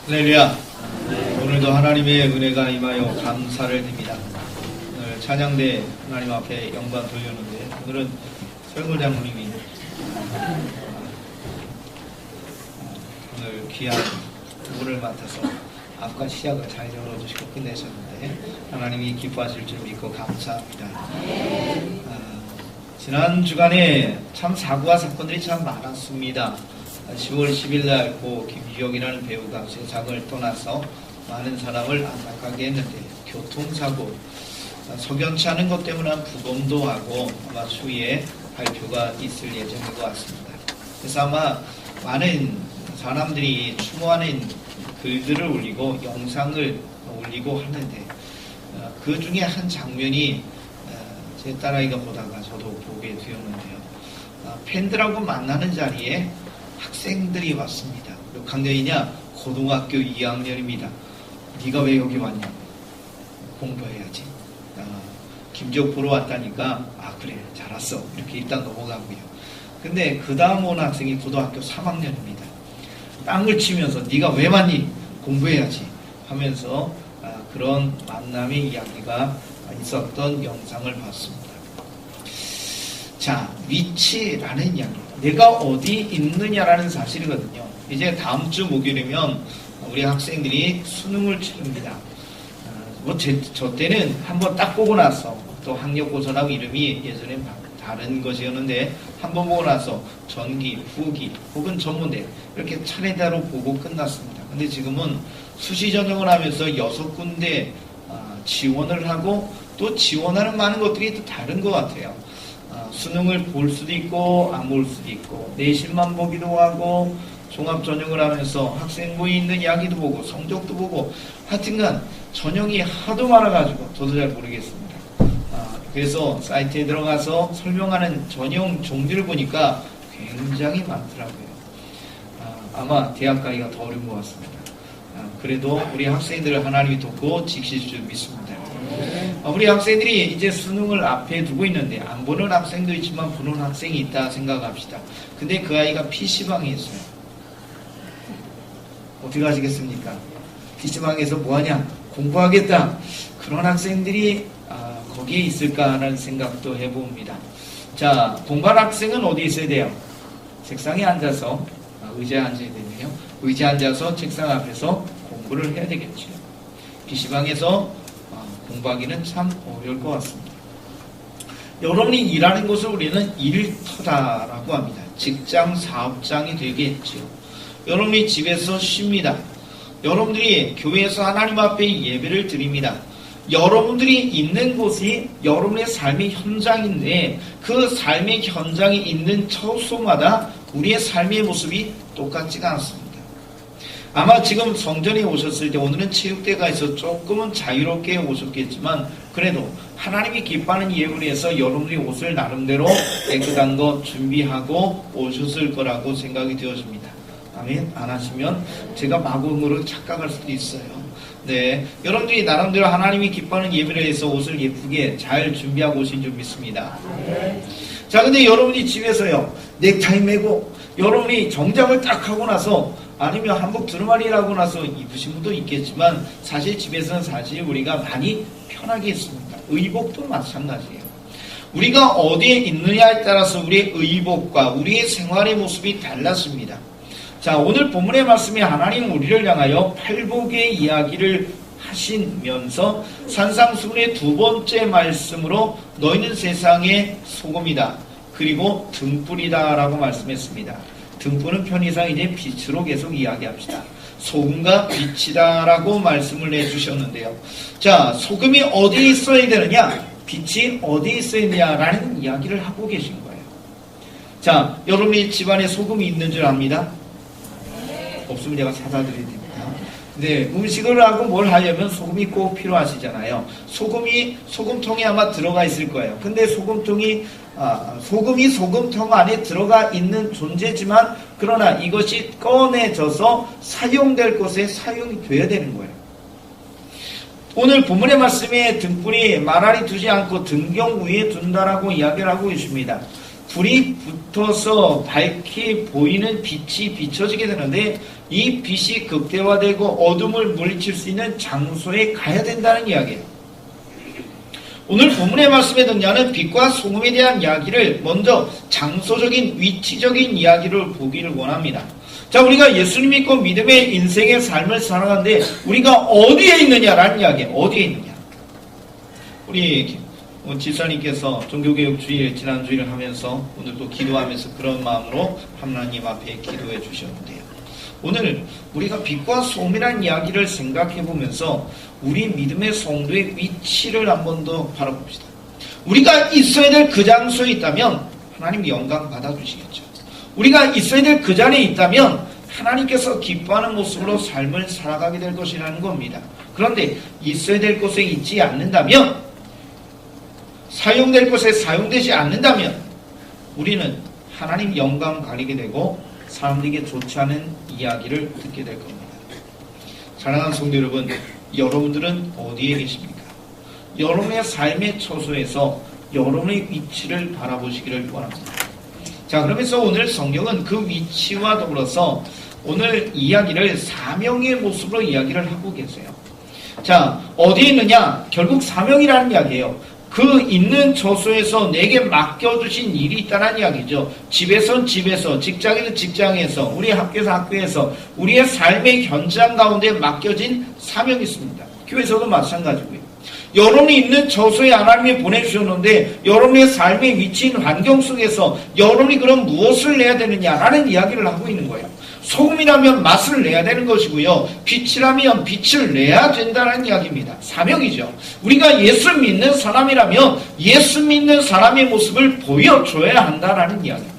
할렐루야. 오늘도 하나님의 은혜가 임하여 감사를 드립니다. 오늘 찬양대 하나님 앞에 영광 돌렸는데 오늘은 설교 장로님이 오늘 귀한 부분을 맡아서 앞과 시작을 잘 열어주시고 끝내셨는데 하나님이 기뻐하실 줄 믿고 감사합니다. 지난 주간에 참 사고와 사건들이 참 많았습니다. 10월 10일 날 고 김주혁이라는 배우가 세상을 떠나서 많은 사람을 안타깝게 했는데 교통사고, 석연치 않은 것 때문에 부검도 하고 아마 추후에 발표가 있을 예정인 것 같습니다. 그래서 아마 많은 사람들이 추모하는 글들을 올리고 영상을 올리고 하는데 그 중에 한 장면이 제 딸아이가 보다가 저도 보게 되었는데요. 팬들하고 만나는 자리에 학생들이 왔습니다. 몇 학년이냐? 고등학교 2학년입니다. 네가 왜 여기 왔냐? 공부해야지. 김지혁 보러 왔다니까 그래 잘 왔어. 이렇게 일단 넘어가고요. 근데 그 다음 온 학생이 고등학교 3학년입니다. 땅을 치면서 네가 왜 왔니? 공부해야지 하면서 그런 만남의 이야기가 있었던 영상을 봤습니다. 자, 위치라는 이야기. 내가 어디 있느냐라는 사실이거든요. 이제 다음 주 목요일이면 우리 학생들이 수능을 치릅니다. 저 때는 한번 딱 보고 나서 또 학력고사라고 이름이 예전엔 다른 것이었는데 한번 보고 나서 전기, 후기 혹은 전문대 이렇게 차례대로 보고 끝났습니다. 근데 지금은 수시 전형을 하면서 6군데 지원을 하고 또 지원하는 많은 것들이 또 다른 것 같아요. 수능을 볼 수도 있고 안 볼 수도 있고 내신만 보기도 하고 종합전형을 하면서 학생부에 있는 이야기도 보고 성적도 보고 하여튼간 전형이 하도 많아가지고 저도 잘 모르겠습니다. 그래서 사이트에 들어가서 설명하는 전형 종류를 보니까 굉장히 많더라고요. 아마 대학 가기가 더 어려운 것 같습니다. 그래도 우리 학생들을 하나님이 돕고 지키실 줄 믿습니다. 우리 학생들이 이제 수능을 앞에 두고 있는데 안 보는 학생도 있지만 보는 학생이 있다 생각합시다. 근데 그 아이가 PC방에 있어요. 어떻게 하시겠습니까? PC방에서 뭐하냐? 공부하겠다. 그런 학생들이 거기에 있을까 하는 생각도 해봅니다. 자, 공부할 학생은 어디 있어야 돼요? 책상에 앉아서 의자에 앉아야 되네요. 의자에 앉아서 책상 앞에서 공부를 해야 되겠죠. PC방에서 공부하기는 참 어려울 것 같습니다. 여러분이 일하는 곳을 우리는 일터다라고 합니다. 직장 사업장이 되겠죠. 여러분이 집에서 쉽니다. 여러분들이 교회에서 하나님 앞에 예배를 드립니다. 여러분들이 있는 곳이 여러분의 삶의 현장인데 그 삶의 현장에 있는 처소마다 우리의 삶의 모습이 똑같지가 않습니다. 아마 지금 성전에 오셨을 때 오늘은 체육대가 있어 조금은 자유롭게 오셨겠지만 그래도 하나님이 기뻐하는 예물을 해서 여러분이 옷을 나름대로 깨끗한 거 준비하고 오셨을 거라고 생각이 되어집니다. 아멘. 안 하시면 제가 마구음으로 착각할 수도 있어요. 네, 여러분들이 나름대로 하나님이 기뻐하는 예배를 해서 옷을 예쁘게 잘 준비하고 오신 줄 믿습니다. 자, 근데 여러분이 집에서요 넥타이 매고 여러분이 정장을 딱 하고 나서 아니면 한복 두루마리를 하고 나서 입으신 분도 있겠지만 사실 집에서는 사실 우리가 많이 편하게 있습니다. 의복도 마찬가지예요. 우리가 어디에 있느냐에 따라서 우리의 의복과 우리의 생활의 모습이 달랐습니다. 자, 오늘 본문의 말씀에 하나님은 우리를 향하여 팔복의 이야기를 하시면서 산상수훈의 두 번째 말씀으로 너희는 세상의 소금이다. 그리고 등불이다 라고 말씀했습니다. 등불은 편의상 이제 빛으로 계속 이야기합시다. 소금과 빛이다 라고 말씀을 해주셨는데요. 자, 소금이 어디에 있어야 되느냐? 빛이 어디에 있어야 되느냐라는 이야기를 하고 계신 거예요. 자, 여러분이 집안에 소금이 있는 줄 압니다? 없으면 제가 사다 드려야 됩니다. 네, 음식을 하고 뭘 하려면 소금이 꼭 필요하시잖아요. 소금통에 아마 들어가 있을 거예요. 근데 소금이 소금통 안에 들어가 있는 존재지만 그러나 이것이 꺼내져서 사용될 곳에 사용이 돼야 되는 거예요. 오늘 본문의 말씀에 등불이 마라리 두지 않고 등경 위에 둔다라고 이야기를 하고 있습니다. 불이 붙어서 밝게 보이는 빛이 비춰지게 되는데 이 빛이 극대화되고 어둠을 물리칠 수 있는 장소에 가야 된다는 이야기예요. 오늘 본문의 말씀에 등장하는 빛과 소금에 대한 이야기를 먼저 장소적인 위치적인 이야기를 보기를 원합니다. 자, 우리가 예수님 믿고 믿음의 인생의 삶을 살아가는데 우리가 어디에 있느냐라는 이야기예요. 어디에 있느냐. 우리 지사님께서 종교개혁주일 지난주일을 하면서 오늘도 기도하면서 그런 마음으로 하나님 앞에 기도해 주셨는데요. 오늘 우리가 빛과 소금이라는 이야기를 생각해 보면서 우리 믿음의 성도의 위치를 한 번 더 바라봅시다. 우리가 있어야 될 그 장소에 있다면 하나님 영광 받아주시겠죠. 우리가 있어야 될 그 자리에 있다면 하나님께서 기뻐하는 모습으로 삶을 살아가게 될 것이라는 겁니다. 그런데 있어야 될 곳에 있지 않는다면, 사용될 곳에 사용되지 않는다면 우리는 하나님 영광 가리게 되고 사람들에게 좋지 않은 이야기를 듣게 될 겁니다. 사랑하는 성도 여러분, 여러분들은 어디에 계십니까? 여러분의 삶의 처소에서 여러분의 위치를 바라보시기를 원합니다. 자, 그러면서 오늘 성경은 그 위치와 더불어서 오늘 이야기를 사명의 모습으로 이야기를 하고 계세요. 자, 어디에 있느냐? 결국 사명이라는 이야기예요. 그 있는 처소에서 내게 맡겨주신 일이 있다는 이야기죠. 집에선 집에서, 직장에는 직장에서, 우리 학교에서 학교에서, 우리의 삶의 현장 가운데 맡겨진 사명이 있습니다. 교회에서도 마찬가지고요. 여러분이 있는 처소에 하나님이 보내주셨는데 여러분의 삶의 위치인 환경 속에서 여러분이 그럼 무엇을 내야 되느냐라는 이야기를 하고 있는 거예요. 소금이라면 맛을 내야 되는 것이고요. 빛이라면 빛을 내야 된다는 이야기입니다. 사명이죠. 우리가 예수 믿는 사람이라면 예수 믿는 사람의 모습을 보여줘야 한다는 이야기입니다.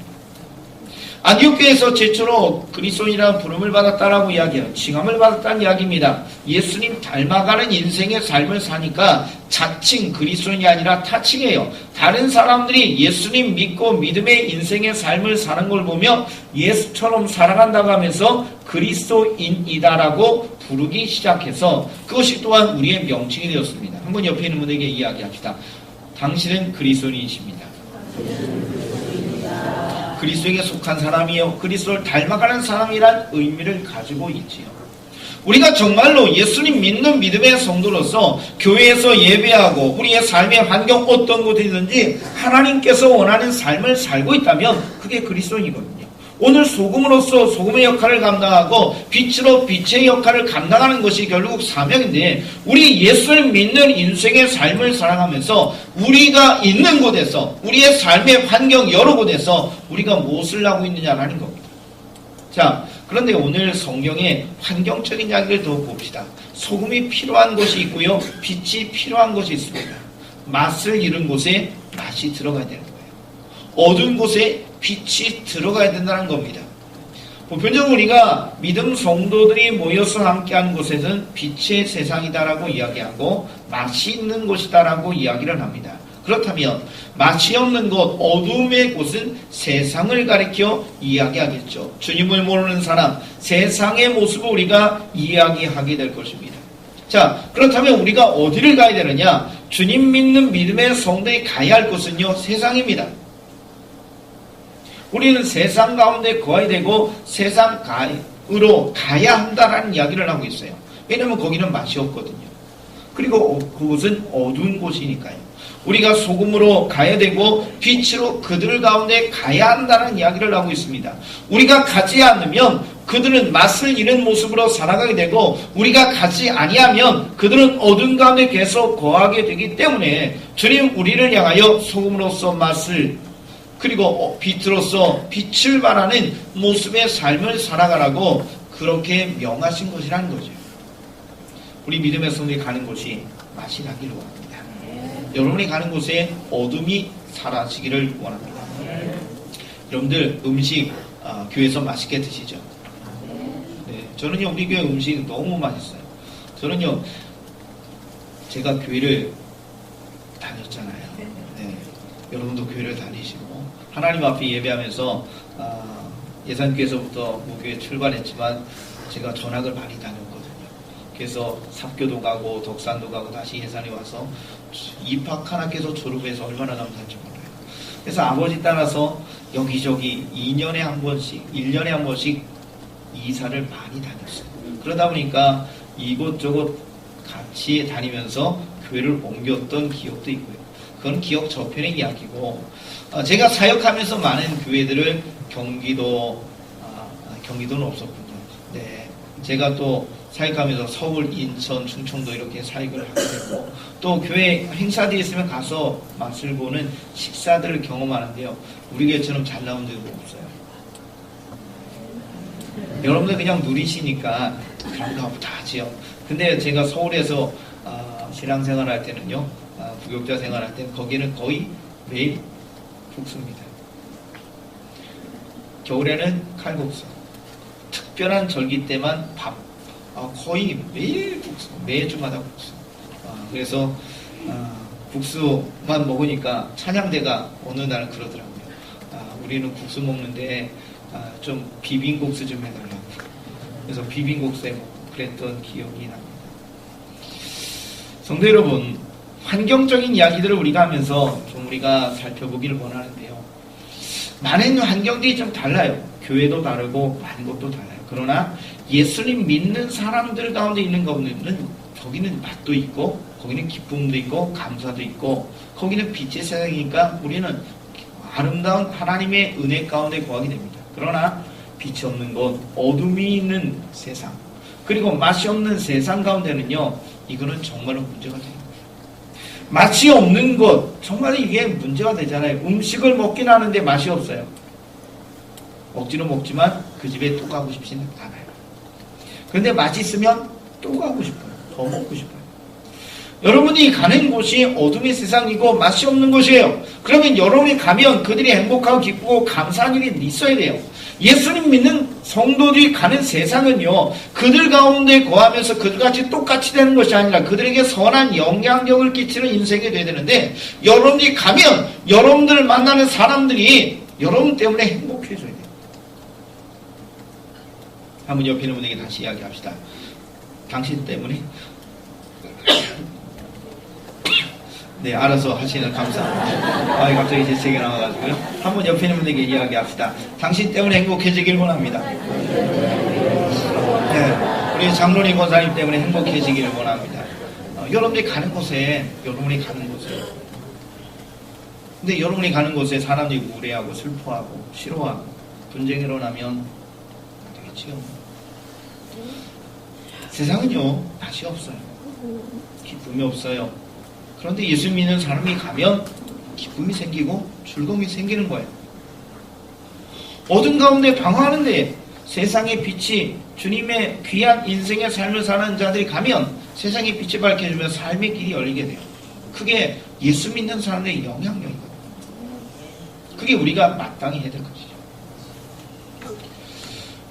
안디옥교에서 최초로 그리스도인이라는 부름을 받았다라고 이야기해요. 칭함을 받았다는 이야기입니다. 예수님 닮아가는 인생의 삶을 사니까 자칭 그리스도인이 아니라 타칭이에요. 다른 사람들이 예수님 믿고 믿음의 인생의 삶을 사는 걸 보며 예수처럼 살아간다고 하면서 그리스도인이다라고 부르기 시작해서 그것이 또한 우리의 명칭이 되었습니다. 한번 옆에 있는 분에게 이야기합시다. 당신은 그리스도인이십니다. 그리스도에게 속한 사람이요, 그리스도를 닮아가는 사람이란 의미를 가지고 있지요. 우리가 정말로 예수님 믿는 믿음의 성도로서 교회에서 예배하고 우리의 삶의 환경 어떤 곳이든지 하나님께서 원하는 삶을 살고 있다면 그게 그리스도인이거든요. 오늘 소금으로서 소금의 역할을 감당하고 빛으로 빛의 역할을 감당하는 것이 결국 사명인데, 우리 예수를 믿는 인생의 삶을 살아가면서 우리가 있는 곳에서, 우리의 삶의 환경 여러 곳에서 우리가 무엇을 하고 있느냐라는 겁니다. 자, 그런데 오늘 성경의 환경적인 이야기를 더 봅시다. 소금이 필요한 것이 있고요, 빛이 필요한 것이 있습니다. 맛을 잃은 곳에 맛이 들어가야 되는 거예요. 어두운 곳에 빛이 들어가야 된다는 겁니다. 보편적으로 우리가 믿음 성도들이 모여서 함께하는 곳에서는 빛의 세상이다라고 이야기하고 맛이 있는 곳이다라고 이야기를 합니다. 그렇다면 맛이 없는 곳, 어둠의 곳은 세상을 가리켜 이야기하겠죠. 주님을 모르는 사람, 세상의 모습을 우리가 이야기하게 될 것입니다. 자, 그렇다면 우리가 어디를 가야 되느냐? 주님 믿는 믿음의 성도에 가야 할 곳은요, 세상입니다. 우리는 세상 가운데 거해야 되고 세상으로 가야 한다라는 이야기를 하고 있어요. 왜냐하면 거기는 맛이 없거든요. 그리고 그곳은 어두운 곳이니까요. 우리가 소금으로 가야 되고 빛으로 그들 가운데 가야 한다는 이야기를 하고 있습니다. 우리가 가지 않으면 그들은 맛을 잃은 모습으로 살아가게 되고, 우리가 가지 아니하면 그들은 어둠 가운데 계속 거하게 되기 때문에 주님 우리를 향하여 소금으로서 맛을, 그리고 빛으로서 빛을 발하는 모습의 삶을 살아가라고 그렇게 명하신 것이라는 거죠. 우리 믿음의 성도에 가는 곳이 맛이 나기를 원합니다. 여러분이 가는 곳에 어둠이 사라지기를 원합니다. 여러분들 음식 교회에서 맛있게 드시죠? 네, 저는요 우리 교회 음식 너무 맛있어요. 저는요 제가 교회를 다녔잖아요. 네, 여러분도 교회를 다니시고 하나님 앞에 예배하면서 예산교에서부터 무교회 출발했지만 제가 전학을 많이 다녔거든요. 그래서 삽교도 가고 덕산도 가고 다시 예산에 와서 입학하나께서 졸업해서 얼마나 감사한지 몰라요. 그래서 아버지 따라서 여기저기 2년에 한 번씩, 1년에 한 번씩 이사를 많이 다녔어요. 그러다 보니까 이곳저곳 같이 다니면서 교회를 옮겼던 기억도 있고요. 그건 기억 저편의 이야기고, 제가 사역하면서 많은 교회들을 경기도는 없었군요. 네, 제가 또 사역하면서 서울, 인천, 충청도 이렇게 사역을 하게 되고, 또 교회 행사들이 있으면 가서 맛을 보는 식사들을 경험하는데요. 우리 교회처럼 잘 나온 데도 없어요. 여러분들 그냥 누리시니까 그런가 보다 하지요. 근데 제가 서울에서 신앙생활 할 때는요, 부교육자 생활할 때는 거기는 거의 매일 국수입니다. 겨울에는 칼국수, 특별한 절기 때만 밥, 거의 매일 국수, 매주마다 국수. 그래서 국수만 먹으니까 찬양대가 어느 날 그러더라고요. 우리는 국수 먹는데 좀 비빔국수 좀 해달라고. 그래서 비빔국수에 먹고 그랬던 기억이 납니다. 성도 여러분, 환경적인 이야기들을 우리가 하면서 좀 우리가 살펴보기를 원하는데요. 많은 환경들이 좀 달라요. 교회도 다르고 많은 것도 달라요. 그러나 예수님 믿는 사람들 가운데 있는 것은 거기는 맛도 있고, 거기는 기쁨도 있고, 감사도 있고, 거기는 빛의 세상이니까 우리는 아름다운 하나님의 은혜 가운데 거하게 됩니다. 그러나 빛이 없는 곳, 어둠이 있는 세상, 그리고 맛이 없는 세상 가운데는요, 이거는 정말로 문제가 돼요. 맛이 없는 것, 정말 이게 문제가 되잖아요. 음식을 먹긴 하는데 맛이 없어요. 먹지는 먹지만 그 집에 또 가고 싶지는 않아요. 그런데 맛이 있으면 또 가고 싶어요. 더 먹고 싶어요. 여러분이 가는 곳이 어둠의 세상이고 맛이 없는 곳이에요. 그러면 여러분이 가면 그들이 행복하고 기쁘고 감사한 일이 있어야 돼요. 예수님 믿는 성도들이 가는 세상은요, 그들 가운데 거하면서 그들같이 똑같이 되는 것이 아니라 그들에게 선한 영향력을 끼치는 인생이 되어야 되는데, 여러분이 가면 여러분들을 만나는 사람들이 여러분 때문에 행복해져야 돼요. 한번 옆에 있는 분에게 다시 이야기합시다. 당신 때문에. 네, 알아서 하시는 감사합니다. 갑자기 제 책에 나와가지고요. 한번 옆에 있는 분에게 이야기합시다. 당신 때문에 행복해지길 원합니다. 네, 우리 장로님 권사님 때문에 행복해지기를 원합니다. 여러분이 가는 곳에, 근데 여러분이 가는 곳에 사람들이 우울해하고 슬퍼하고 싫어하고 분쟁이 일어나면 안 되겠지요. 세상은요, 맛이 없어요. 기쁨이 없어요. 그런데 예수 믿는 사람이 가면 기쁨이 생기고 즐거움이 생기는 거예요. 어둠 가운데 방황하는데 세상의 빛이, 주님의 귀한 인생의 삶을 사는 자들이 가면 세상의 빛이 밝혀주면 삶의 길이 열리게 돼요. 그게 예수 믿는 사람들의 영향력이거든요. 그게 우리가 마땅히 해야 될 것이죠.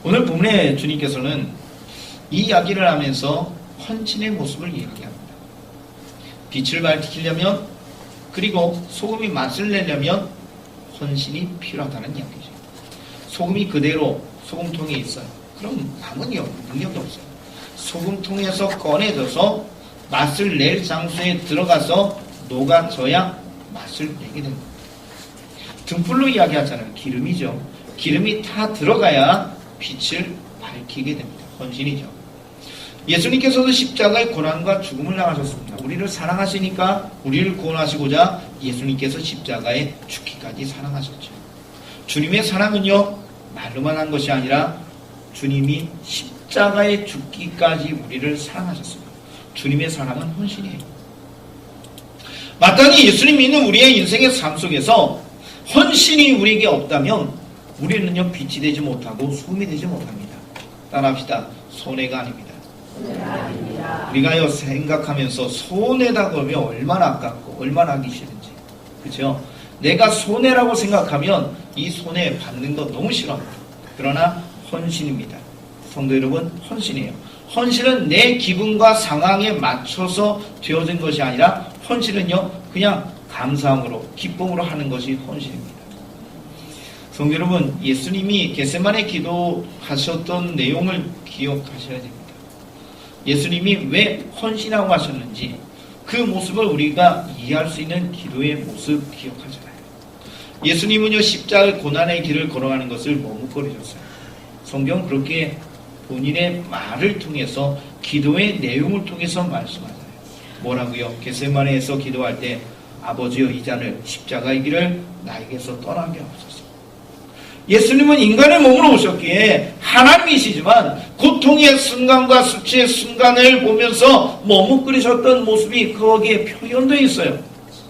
오늘 본문에 주님께서는 이 이야기를 하면서 헌신의 모습을 이야기합니다. 빛을 밝히려면, 그리고 소금이 맛을 내려면 헌신이 필요하다는 이야기죠. 소금이 그대로 소금통에 있어요. 그럼 아무 능력이 없어요. 소금통에서 꺼내져서 맛을 낼 장소에 들어가서 녹아져야 맛을 내게 됩니다. 등불로 이야기하잖아요. 기름이죠. 기름이 다 들어가야 빛을 밝히게 됩니다. 헌신이죠. 예수님께서도 십자가의 고난과 죽음을 당하셨습니다. 우리를 사랑하시니까 우리를 구원하시고자 예수님께서 십자가에 죽기까지 사랑하셨죠. 주님의 사랑은요, 말로만 한 것이 아니라 주님이 십자가에 죽기까지 우리를 사랑하셨습니다. 주님의 사랑은 헌신이에요. 마땅히 예수님 믿는 우리의 인생의 삶 속에서 헌신이 우리에게 없다면 우리는요, 빛이 되지 못하고 소금이 되지 못합니다. 따라합시다. 손해가 아닙니다. 우리가요, 생각하면서 손해다 그러면 얼마나 아깝고 얼마나 하기 싫은지, 그렇죠? 내가 손해라고 생각하면 이 손해 받는 거 너무 싫어합니다. 그러나 헌신입니다. 성도 여러분, 헌신이에요. 헌신은 내 기분과 상황에 맞춰서 되어진 것이 아니라 헌신은요, 그냥 감사함으로, 기쁨으로 하는 것이 헌신입니다. 성도 여러분, 예수님이 겟세마네 기도하셨던 내용을 기억하셔야 됩니다. 예수님이 왜 헌신하고 하셨는지 그 모습을 우리가 이해할 수 있는 기도의 모습 기억하잖아요. 예수님은요 십자가의 고난의 길을 걸어가는 것을 머뭇거리셨어요. 성경 그렇게 본인의 말을 통해서 기도의 내용을 통해서 말씀하잖아요. 뭐라고요? 겟세마네에서 기도할 때 아버지여 이 잔을 십자가의 길을 나에게서 떠나게 하옵소서. 예수님은 인간의 몸으로 오셨기에 하나님이시지만 고통의 순간과 수치의 순간을 보면서 머뭇거리셨던 모습이 거기에 표현되어 있어요.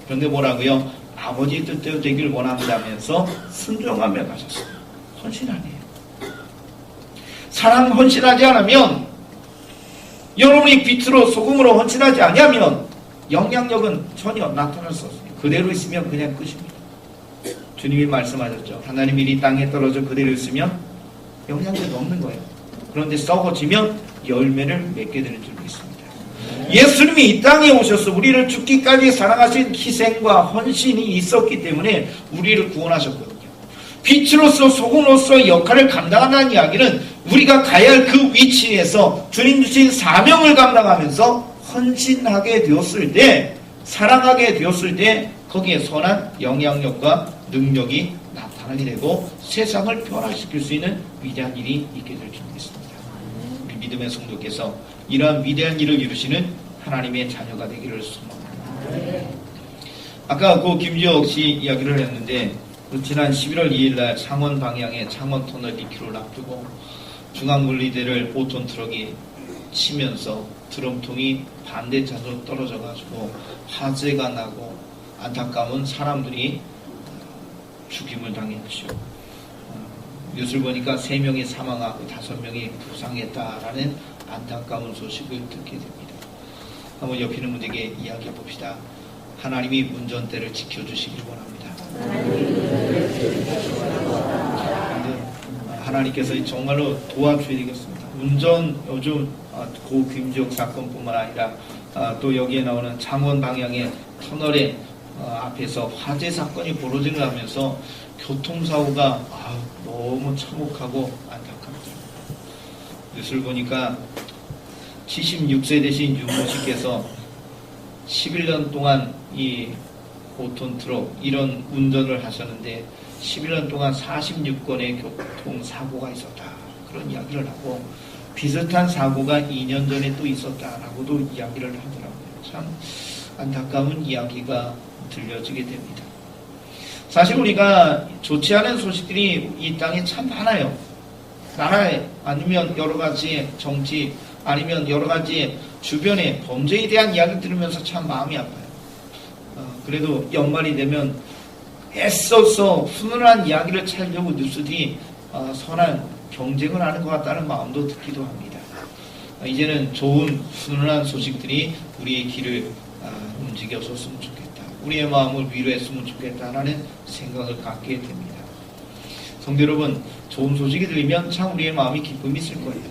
그런데 뭐라고요? 아버지 뜻대로 되길 원한다면서 순종하며 가셨어요. 헌신 아니에요. 사랑 헌신하지 않으면, 여러분이 빛으로 소금으로 헌신하지 않으면 영향력은 전혀 나타날 수 없습니다. 그대로 있으면 그냥 끝입니다. 주님이 말씀하셨죠. 하나님 일이 땅에 떨어져 그대로 있으면 영향력이 없는 거예요. 그런데 썩어지면 열매를 맺게 되는 줄 믿습니다. 예수님이 이 땅에 오셔서 우리를 죽기까지 사랑하신 희생과 헌신이 있었기 때문에 우리를 구원하셨거든요. 빛으로서 소금으로서 역할을 감당한다는 이야기는 우리가 가야 할 그 위치에서 주님 주신 사명을 감당하면서 헌신하게 되었을 때, 사랑하게 되었을 때 거기에 선한 영향력과 능력이 나타나게 되고 세상을 변화시킬 수 있는 위대한 일이 있게 될 줄 믿습니다. 우리 믿음의 성도께서 이러한 위대한 일을 이루시는 하나님의 자녀가 되기를 소망합니다. 아까 그 김지혁 씨 이야기를 했는데, 지난 11월 2일날 창원 방향에 창원 터널 2km를 앞두고 중앙분리대를 5톤 트럭이 치면서 드럼통이 반대 차선으로 떨어져가지고 화재가 나고 안타까운 사람들이 죽임을 당했죠. 뉴스를 보니까 3명이 사망하고 5명이 부상했다라는 안타까운 소식을 듣게 됩니다. 한번 옆에 있는 분에게 이야기해 봅시다. 하나님이 운전대를 지켜주시길 원합니다. 하나님께서 정말로 도와주셔야 되겠습니다. 운전 요즘 고 김지혁 사건뿐만 아니라 또 여기에 나오는 창원 방향의 터널의 앞에서 화재 사건이 벌어지는 하면서 교통사고가 너무 참혹하고 안타깝죠. 뉴스를 보니까 76세 되신 윤모 씨께서 11년 동안 이 5톤 트럭 이런 운전을 하셨는데 11년 동안 46건의 교통사고가 있었다. 그런 이야기를 하고 비슷한 사고가 2년 전에 또 있었다라고도 이야기를 하더라고요. 참 안타까운 이야기가 들려지게 됩니다. 사실 우리가 좋지 않은 소식들이 이 땅에 참 많아요. 나라에 아니면 여러 가지 정치 아니면 여러 가지 주변의 범죄에 대한 이야기 들으면서 참 마음이 아파요. 그래도 연말이 되면 애써서 훈훈한 이야기를 찾으려고 뉴스들이 선한 경쟁을 하는 것 같다는 마음도 듣기도 합니다. 이제는 좋은 훈훈한 소식들이 우리의 길을 움직였었으면 좋겠다. 우리의 마음을 위로했으면 좋겠다라는 생각을 갖게 됩니다. 성도 여러분, 좋은 소식이 들리면 참 우리의 마음이 기쁨이 있을 거예요.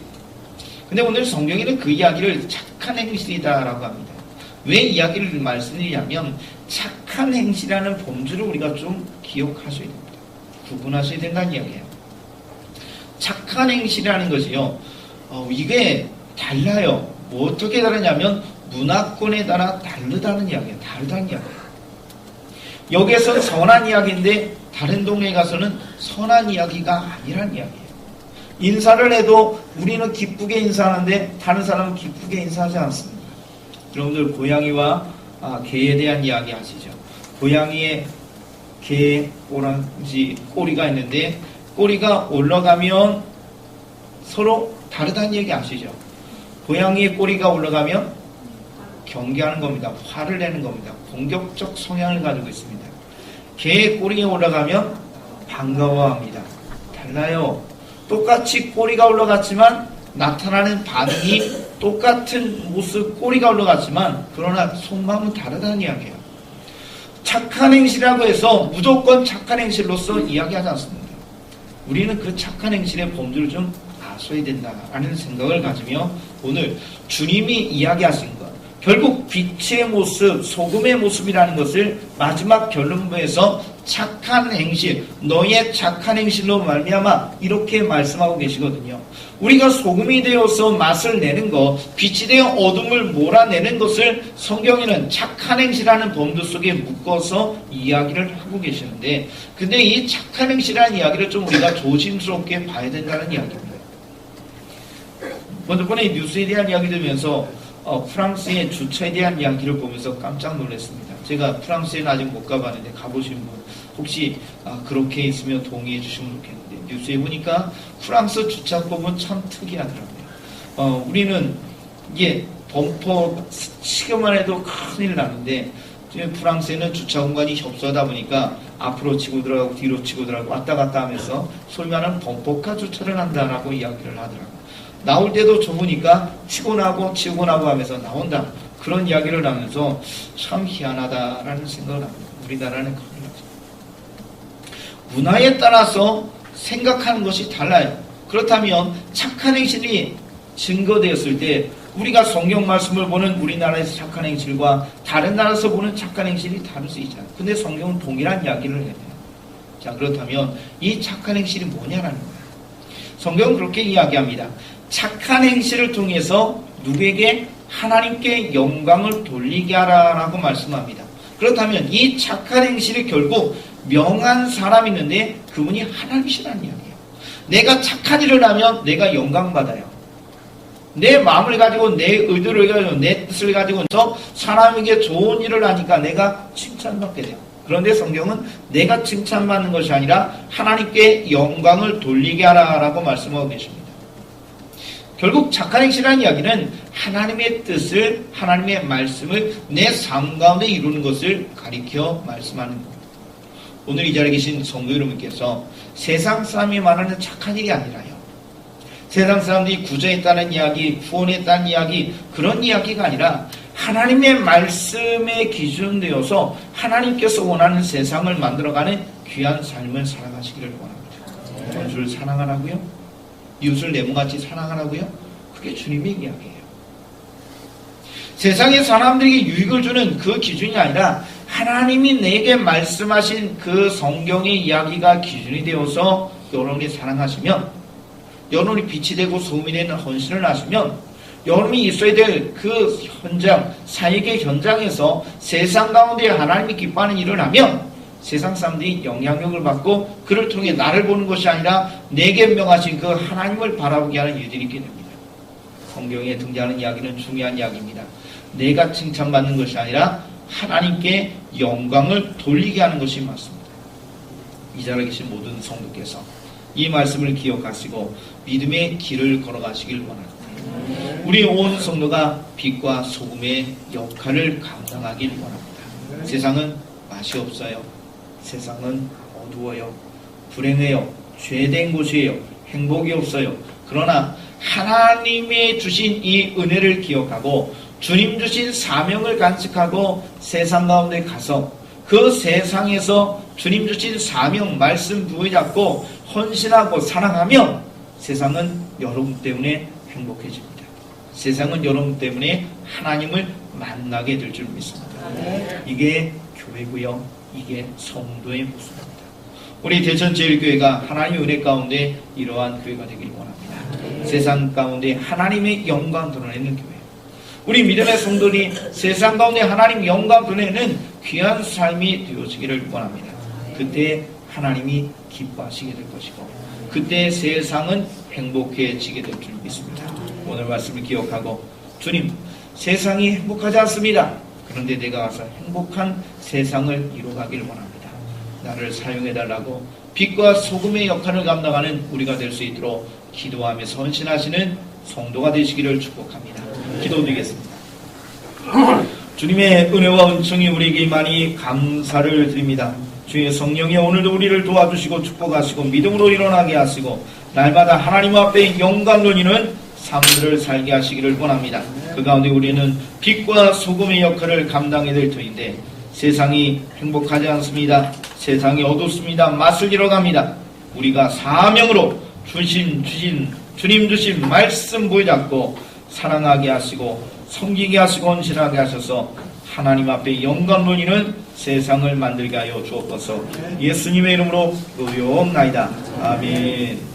근데 오늘 성경에는 그 이야기를 착한 행실이다라고 합니다. 왜 이야기를 말씀드리냐면 착한 행실이라는 범주를 우리가 좀 기억하셔야 됩니다. 구분하셔야 된다는 이야기예요. 착한 행실이라는 것이요. 이게 달라요. 뭐 어떻게 다르냐면 문화권에 따라 다르다는 이야기예요. 다르다는 이야기예요. 여기에서 선한 이야기인데 다른 동네에 가서는 선한 이야기가 아니라는 이야기예요. 인사를 해도 우리는 기쁘게 인사하는데 다른 사람은 기쁘게 인사하지 않습니다. 여러분들 고양이와 개에 대한 이야기 아시죠? 고양이의 개, 꼬랑지, 꼬리가 있는데 꼬리가 올라가면 서로 다르다는 얘기 아시죠? 고양이의 꼬리가 올라가면 경계하는 겁니다. 화를 내는 겁니다. 공격적 성향을 가지고 있습니다. 개의 꼬리에 올라가면 반가워합니다. 달라요. 똑같이 꼬리가 올라갔지만 나타나는 반응이 똑같은 모습 꼬리가 올라갔지만 그러나 속마음은 다르다는 이야기예요. 착한 행실이라고 해서 무조건 착한 행실로서 이야기하지 않습니다. 우리는 그 착한 행실의 범주를 좀 아셔야 된다라는 생각을 가지며 오늘 주님이 이야기하신 것, 결국 빛의 모습, 소금의 모습이라는 것을 마지막 결론부에서 착한 행실, 너의 착한 행실로 말미암아 이렇게 말씀하고 계시거든요. 우리가 소금이 되어서 맛을 내는 것, 빛이 되어 어둠을 몰아내는 것을 성경에는 착한 행실하는 범주 속에 묶어서 이야기를 하고 계시는데, 근데 이 착한 행실이라는 이야기를 좀 우리가 조심스럽게 봐야 된다는 이야기입니다. 저번에 뉴스에 대한 이야기 들으면서 프랑스의 주차에 대한 이야기를 보면서 깜짝 놀랐습니다. 제가 프랑스에는 아직 못 가봤는데 가보신 분 혹시 그렇게 있으면 동의해 주시면 좋겠는데, 뉴스에 보니까 프랑스 주차법은 참 특이하더라고요. 우리는 이게 범퍼 치기만 해도 큰일 나는데, 프랑스에는 주차 공간이 협소하다 보니까 앞으로 치고 들어가고 뒤로 치고 들어가고 왔다 갔다 하면서 소위 말하는 범퍼카 주차를 한다라고 이야기를 하더라고요. 나올 때도 좁으니까 치고 나고 치고 나고 하면서 나온다, 그런 이야기를 하면서 참 희한하다라는 생각을 합니다. 우리나라는 큰일 나죠. 문화에 따라서 생각하는 것이 달라요. 그렇다면 착한 행실이 증거되었을 때 우리가 성경 말씀을 보는 우리나라에서 착한 행실과 다른 나라에서 보는 착한 행실이 다를 수 있잖아요. 근데 성경은 동일한 이야기를 해요. 자, 그렇다면 이 착한 행실이 뭐냐라는 거예요. 성경은 그렇게 이야기합니다. 착한 행실을 통해서 누구에게? 하나님께 영광을 돌리게 하라라고 말씀합니다. 그렇다면 이 착한 행실이 결국 명한 사람이 있는데 그분이 하나님이시라는 이야기예요. 내가 착한 일을 하면 내가 영광받아요. 내 마음을 가지고 내 의도를 가지고 내 뜻을 가지고서 사람에게 좋은 일을 하니까 내가 칭찬받게 돼요. 그런데 성경은 내가 칭찬받는 것이 아니라 하나님께 영광을 돌리게 하라라고 말씀하고 계십니다. 결국 착한 행실이라는 이야기는 하나님의 뜻을, 하나님의 말씀을 내 삶 가운데 이루는 것을 가리켜 말씀하는 겁니다. 오늘 이 자리에 계신 성도 여러분께서 세상 사람이 말하는 착한 일이 아니라요, 세상 사람들이 구제했다는 이야기, 후원했다는 이야기, 그런 이야기가 아니라 하나님의 말씀에 기준되어서 하나님께서 원하는 세상을 만들어가는 귀한 삶을 살아가시기를 원합니다. 원수를 사랑하라고요? 이웃을 내몸같이 사랑하라고요? 그게 주님의 이야기예요. 세상의 사람들에게 유익을 주는 그 기준이 아니라 하나님이 내게 말씀하신 그 성경의 이야기가 기준이 되어서 여러분이 사랑하시면, 여러분이 빛이 되고 소금이 되는 헌신을 하시면, 여러분이 있어야 될 그 현장, 사역의 현장에서 세상 가운데 하나님이 기뻐하는 일을 하면 세상 사람들이 영향력을 받고 그를 통해 나를 보는 것이 아니라 내게 명하신 그 하나님을 바라보게 하는 일들이 있게 됩니다. 성경에 등장하는 이야기는 중요한 이야기입니다. 내가 칭찬받는 것이 아니라 하나님께 영광을 돌리게 하는 것이 맞습니다. 이 자리에 계신 모든 성도께서 이 말씀을 기억하시고 믿음의 길을 걸어가시길 원합니다. 우리 온 성도가 빛과 소금의 역할을 감당하길 원합니다. 세상은 맛이 없어요. 세상은 어두워요. 불행해요. 죄된 곳이에요. 행복이 없어요. 그러나 하나님의 주신 이 은혜를 기억하고 주님 주신 사명을 간직하고 세상 가운데 가서 그 세상에서 주님 주신 사명 말씀 부여잡고 헌신하고 사랑하면 세상은 여러분 때문에 행복해집니다. 세상은 여러분 때문에 하나님을 만나게 될 줄 믿습니다. 이게 교회고요. 이게 성도의 모습입니다. 우리 대천제일교회가 하나님의 은혜 가운데 이러한 교회가 되길 원합니다. 세상 가운데 하나님의 영광 드러내는 교회. 우리 믿음의 성도들이 세상 가운데 하나님 영광 드러내는 귀한 삶이 되어지기를 원합니다. 그때 하나님이 기뻐하시게 될 것이고 그때 세상은 행복해지게 될 줄 믿습니다. 오늘 말씀을 기억하고 주님, 세상이 행복하지 않습니다. 그런데 내가 와서 행복한 세상을 이루어가길 원합니다. 나를 사용해달라고 빛과 소금의 역할을 감당하는 우리가 될 수 있도록 기도하며 헌신하시는 성도가 되시기를 축복합니다. 기도드리겠습니다. 주님의 은혜와 은총이 우리에게 많이 감사를 드립니다. 주의 성령이 오늘도 우리를 도와주시고 축복하시고 믿음으로 일어나게 하시고 날마다 하나님 앞에 영광 돌리는 삶들을 살게 하시기를 원합니다. 그 가운데 우리는 빛과 소금의 역할을 감당해야 될 터인데 세상이 행복하지 않습니다. 세상이 어둡습니다. 맛을 잃어갑니다. 우리가 사명으로 주님 주신 말씀 보여잡고 사랑하게 하시고 섬기게 하시고 헌신하게 하셔서 하나님 앞에 영광 돌리는 세상을 만들게 하여 주옵소서. 예수님의 이름으로 의뢰옵나이다. 아멘.